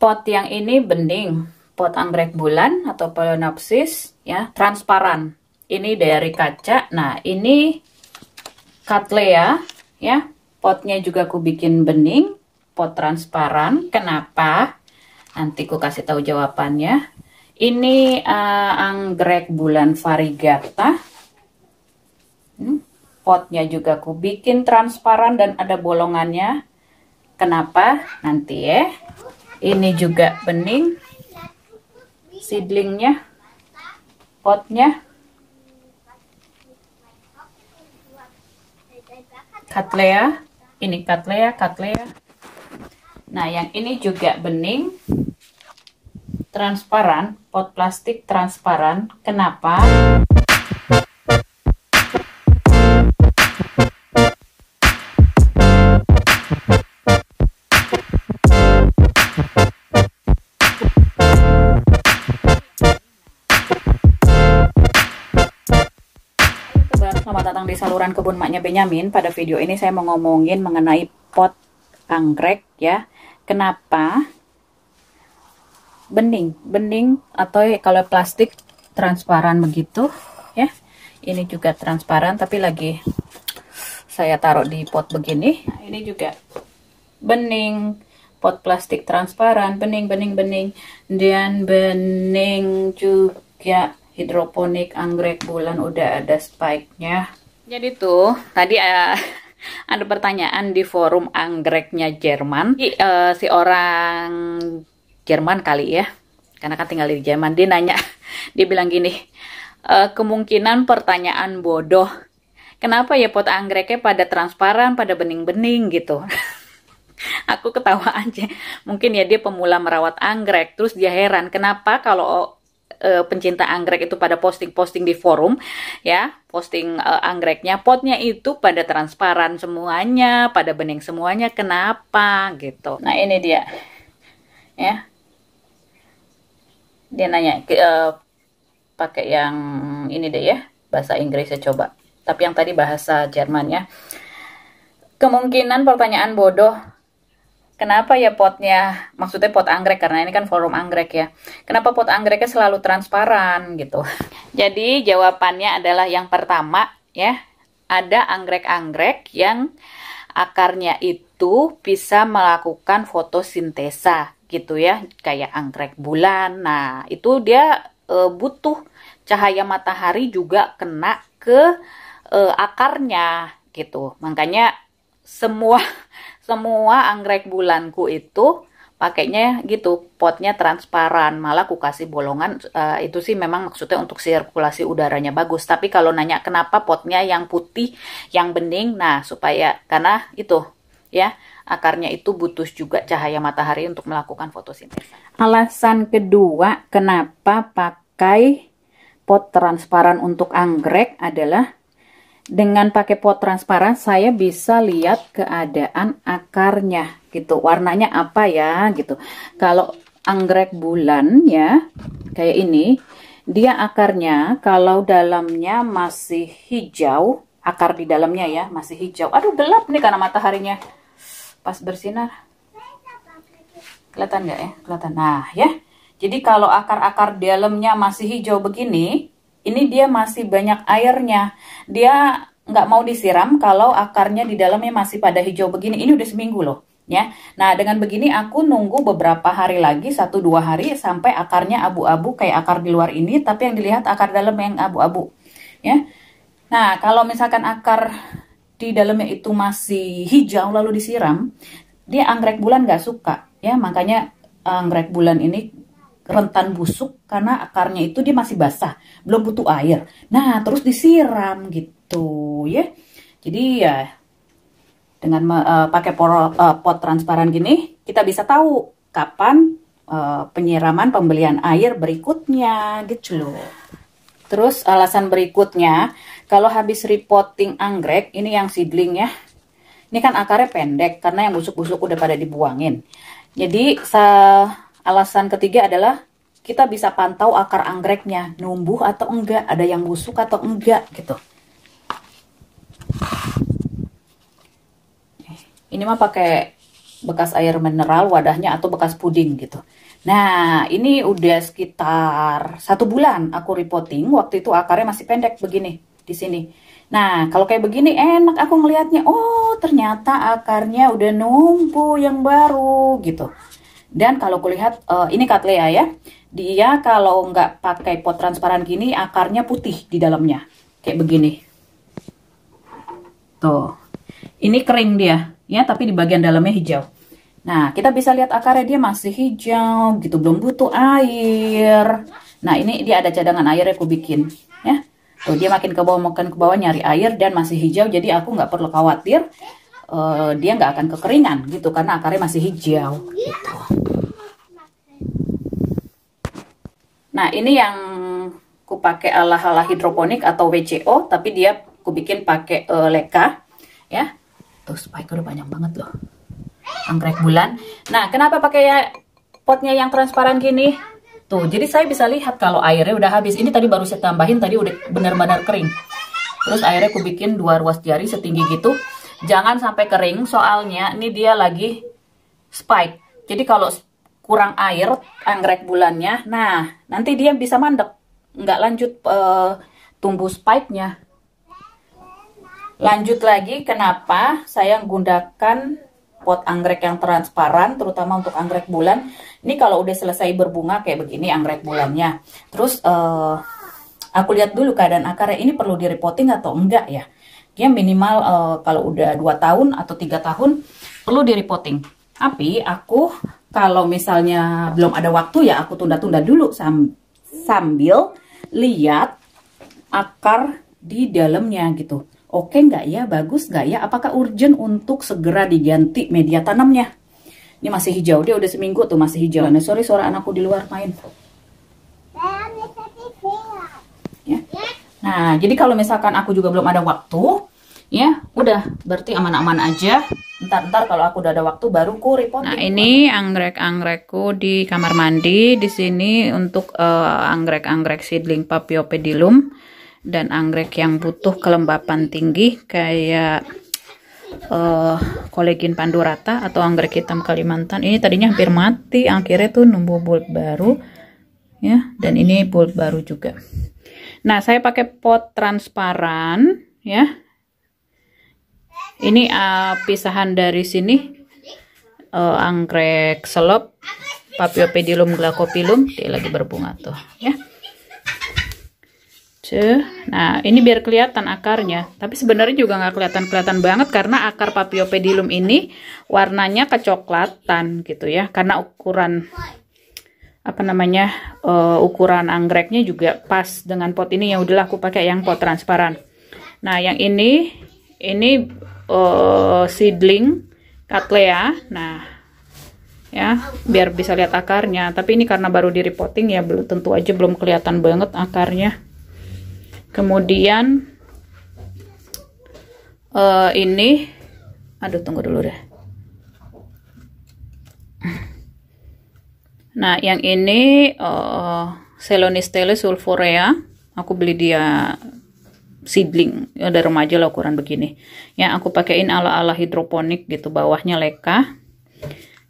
pot yang ini bening, pot anggrek bulan atau Phalaenopsis ya, transparan. Ini dari kaca. Nah, ini Cattleya ya. Potnya juga aku bikin bening, pot transparan. Kenapa? Nanti aku kasih tahu jawabannya. Ini anggrek bulan variegata. Potnya juga aku bikin transparan dan ada bolongannya. Kenapa? Nanti ya. Ini juga bening, seedlingnya, potnya. Cattleya. Ini Cattleya. Nah, yang ini juga bening, transparan, pot plastik transparan. Kenapa? Selamat datang di saluran kebun maknya Benyamin. Pada video ini saya mau ngomongin mengenai pot anggrek ya. Kenapa bening atau kalau plastik transparan begitu ya. Ini juga transparan tapi lagi saya taruh di pot begini. Nah, ini juga bening, pot plastik transparan, bening dan bening juga. Hidroponik anggrek bulan udah ada spike-nya. Jadi tuh tadi ada pertanyaan di forum anggreknya Jerman. Si orang Jerman kali ya, karena kan tinggal di Jerman. Dia nanya, dia bilang gini, kemungkinan pertanyaan bodoh, kenapa ya pot anggreknya pada transparan, pada bening-bening gitu. Aku ketawa aja. Mungkin ya dia pemula merawat anggrek, terus dia heran kenapa kalau pencinta anggrek itu pada posting di forum ya, posting anggreknya, potnya itu pada transparan semuanya, pada bening semuanya, kenapa gitu. Nah, ini dia ya, dia nanya pakai yang ini deh ya, bahasa Inggrisnya coba, tapi yang tadi bahasa Jerman ya. Kemungkinan pertanyaan bodoh, kenapa ya potnya, maksudnya pot anggrek karena ini kan forum anggrek ya. Kenapa pot anggreknya selalu transparan gitu. Jadi jawabannya adalah yang pertama ya, ada anggrek-anggrek yang akarnya itu bisa melakukan fotosintesa gitu ya, kayak anggrek bulan. Nah, itu dia butuh cahaya matahari juga kena ke akarnya gitu. Makanya semua anggrek bulanku itu pakainya gitu, potnya transparan, malah aku kasih bolongan. Itu sih memang maksudnya untuk sirkulasi udaranya bagus. Tapi kalau nanya kenapa potnya yang putih, yang bening, nah supaya karena itu ya, akarnya itu butuh juga cahaya matahari untuk melakukan fotosintesa. Alasan kedua kenapa pakai pot transparan untuk anggrek adalah dengan pakai pot transparan saya bisa lihat keadaan akarnya gitu, warnanya apa ya gitu. Kalau anggrek bulan ya kayak ini, dia akarnya kalau dalamnya masih hijau, akar di dalamnya ya masih hijau. Aduh gelap nih karena mataharinya pas bersinar. Kelihatan nggak ya? Kelihatan. Nah ya, jadi kalau akar-akar dalamnya masih hijau begini, ini dia masih banyak airnya. Dia nggak mau disiram kalau akarnya di dalamnya masih pada hijau begini. Ini udah seminggu loh ya. Nah dengan begini aku nunggu beberapa hari lagi, 1-2 hari sampai akarnya abu-abu kayak akar di luar ini, tapi yang dilihat akar dalam yang abu-abu ya. Nah kalau misalkan akar di dalamnya itu masih hijau lalu disiram, dia anggrek bulan nggak suka ya. Makanya anggrek bulan ini rentan busuk karena akarnya itu dia masih basah, belum butuh air. Nah, terus disiram gitu ya. Jadi ya dengan pakai pot transparan gini, kita bisa tahu kapan penyiraman pembelian air berikutnya gitu loh. Terus alasan berikutnya, kalau habis repotting anggrek, ini yang seedling ya. Ini kan akarnya pendek karena yang busuk-busuk udah pada dibuangin. Jadi alasan ketiga adalah kita bisa pantau akar anggreknya, numbuh atau enggak, ada yang busuk atau enggak gitu. Ini mah pakai bekas air mineral wadahnya atau bekas puding gitu. Nah, ini udah sekitar 1 bulan aku repotting. Waktu itu akarnya masih pendek begini di sini. Nah, kalau kayak begini enak aku ngelihatnya. Oh, ternyata akarnya udah numpu yang baru gitu. Dan kalau kulihat ini Cattleya ya. Dia kalau nggak pakai pot transparan gini, akarnya putih di dalamnya. Kayak begini. Tuh. Ini kering dia, ya, tapi di bagian dalamnya hijau. Nah, kita bisa lihat akarnya dia masih hijau gitu, belum butuh air. Nah, ini dia ada cadangan air yang aku bikin, ya. Tuh, dia makin ke bawah nyari air dan masih hijau, jadi aku nggak perlu khawatir dia nggak akan kekeringan gitu, karena akarnya masih hijau. Gitu. Nah, ini yang aku pakai ala-ala hidroponik atau WCO, tapi dia aku bikin pakai leka, ya. Tuh, spike udah banyak banget loh. Anggrek bulan. Nah, kenapa pakai potnya yang transparan gini? Tuh, jadi saya bisa lihat kalau airnya udah habis. Ini tadi baru saya tambahin, tadi udah benar-benar kering. Terus airnya aku bikin 2 ruas jari setinggi gitu. Jangan sampai kering, soalnya ini dia lagi spike. Jadi kalau kurang air anggrek bulannya, nah nanti dia bisa mandek. Nggak lanjut tumbuh spike-nya. Lanjut lagi, kenapa saya menggunakan pot anggrek yang transparan, terutama untuk anggrek bulan. Ini kalau udah selesai berbunga kayak begini anggrek bulannya. Terus aku lihat dulu keadaan akarnya, ini perlu di repotting atau enggak ya. Dia minimal kalau udah 2 tahun atau 3 tahun perlu di repotting. Tapi aku kalau misalnya belum ada waktu ya aku tunda-tunda dulu sambil lihat akar di dalamnya gitu. Oke nggak ya, bagus nggak ya, apakah urgent untuk segera diganti media tanamnya. Ini masih hijau, dia udah seminggu tuh masih hijau. Nah, sorry suara anakku di luar main. Ya. Nah, jadi kalau misalkan aku juga belum ada waktu, ya udah berarti aman-aman aja. Ntar kalau aku udah ada waktu baru ku repotting. Nah, ini anggrek-anggrekku di kamar mandi. Di sini untuk anggrek-anggrek seedling Paphiopedilum. Dan anggrek yang butuh kelembapan tinggi kayak Colegin pandurata atau anggrek hitam Kalimantan. Ini tadinya hampir mati, akhirnya tuh numbuh bulb baru ya, dan ini bulb baru juga. Nah, saya pakai pot transparan ya. Ini pisahan dari sini anggrek selop Paphiopedilum glaucopilum, dia lagi berbunga tuh ya. Nah, ini biar kelihatan akarnya, tapi sebenarnya juga nggak kelihatan banget karena akar Paphiopedilum ini warnanya kecoklatan gitu ya, karena ukuran ukuran anggreknya juga pas dengan pot ini. Ya udahlah aku pakai yang pot transparan. Nah, yang ini seedling Cattleya. Nah, ya biar bisa lihat akarnya, tapi ini karena baru di repotting ya tentu aja belum kelihatan banget akarnya. Kemudian ini, aduh tunggu dulu deh. Nah, yang ini Selonistele sulfurea, aku beli dia seedling, udah remaja lah ukuran begini. Yang aku pakein ala-ala hidroponik gitu, bawahnya leka,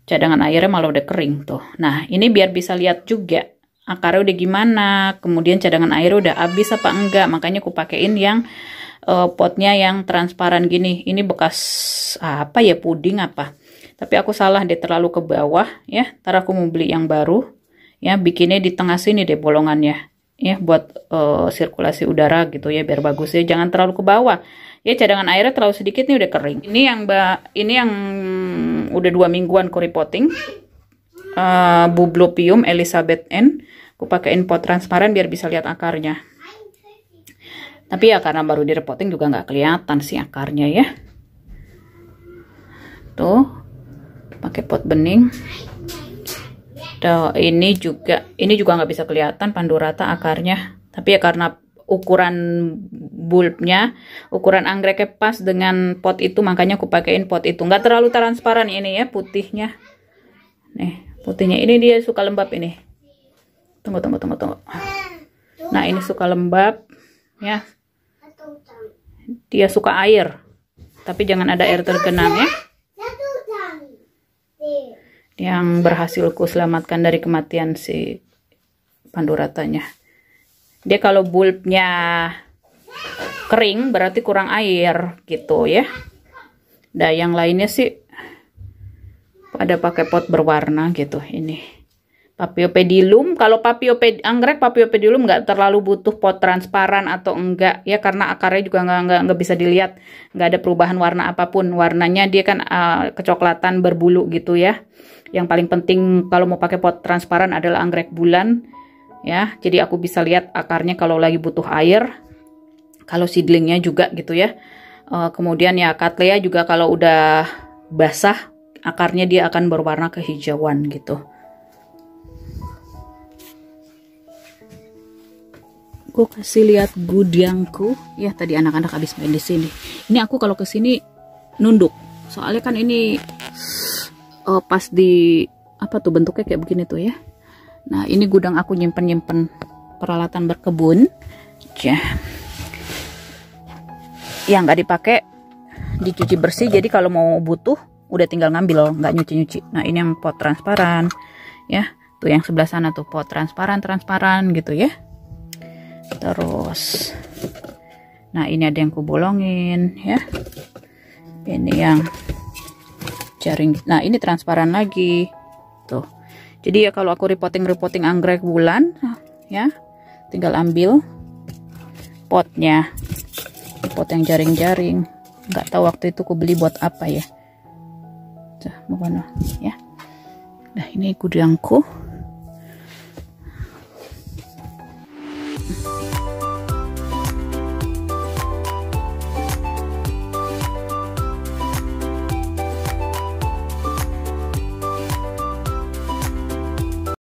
cadangan airnya malah udah kering tuh. Nah, ini biar bisa lihat juga akarnya udah gimana, kemudian cadangan air udah habis apa enggak. Makanya aku pakein yang potnya yang transparan gini. Ini bekas apa ya, puding apa, tapi aku salah deh, terlalu ke bawah ya. Ntar aku mau beli yang baru ya, bikinnya di tengah sini deh bolongannya ya, buat sirkulasi udara gitu ya, biar bagus ya, jangan terlalu ke bawah ya. Cadangan airnya terlalu sedikit nih udah kering. Ini yang udah 2 mingguan aku repotting, Bublopium Elizabeth N. Aku pakein pot transparan biar bisa lihat akarnya. Tapi ya karena baru di repotting juga nggak kelihatan sih akarnya ya. Tuh, pakai pot bening. Tuh, ini juga nggak bisa kelihatan pandurata akarnya. Tapi ya karena ukuran bulbnya, ukuran anggreknya pas dengan pot itu, makanya aku pakein pot itu. Nggak terlalu transparan ini ya putihnya. Nih, putihnya ini dia suka lembab ini. Tunggu. Nah, ini suka lembab ya. Dia suka air, tapi jangan ada air tergenang ya. yang berhasil ku selamatkan dari kematian si panduratanya. Dia kalau bulbnya kering berarti kurang air gitu ya. Nah yang lainnya sih pada pakai pot berwarna gitu. Ini Paphiopedilum, kalau anggrek Paphiopedilum nggak terlalu butuh pot transparan atau enggak ya, karena akarnya juga nggak bisa dilihat, nggak ada perubahan warna apapun. Warnanya dia kan kecoklatan berbulu gitu ya. Yang paling penting kalau mau pakai pot transparan adalah anggrek bulan ya. Jadi aku bisa lihat akarnya kalau lagi butuh air, kalau seedlingnya juga gitu ya. Kemudian ya Cattleya juga kalau udah basah akarnya dia akan berwarna kehijauan gitu. Aku kasih lihat gudangku ya, tadi anak-anak habis main di sini. Ini aku kalau ke sini nunduk, soalnya kan ini pas di apa tuh bentuknya kayak begini tuh ya. Nah ini gudang aku nyimpen peralatan berkebun ya, yang nggak dipakai dicuci bersih, jadi kalau mau butuh udah tinggal ngambil, nggak nyuci-nyuci. Nah ini yang pot transparan ya, tuh yang sebelah sana tuh pot transparan gitu ya. Terus nah ini ada yang kubolongin ya, ini yang jaring, nah ini transparan lagi tuh. Jadi ya kalau aku repotting anggrek bulan ya, tinggal ambil potnya, pot yang jaring-jaring. Nggak tahu waktu itu aku beli buat apa ya. Tuh, mana ya. Nah ini gudangku.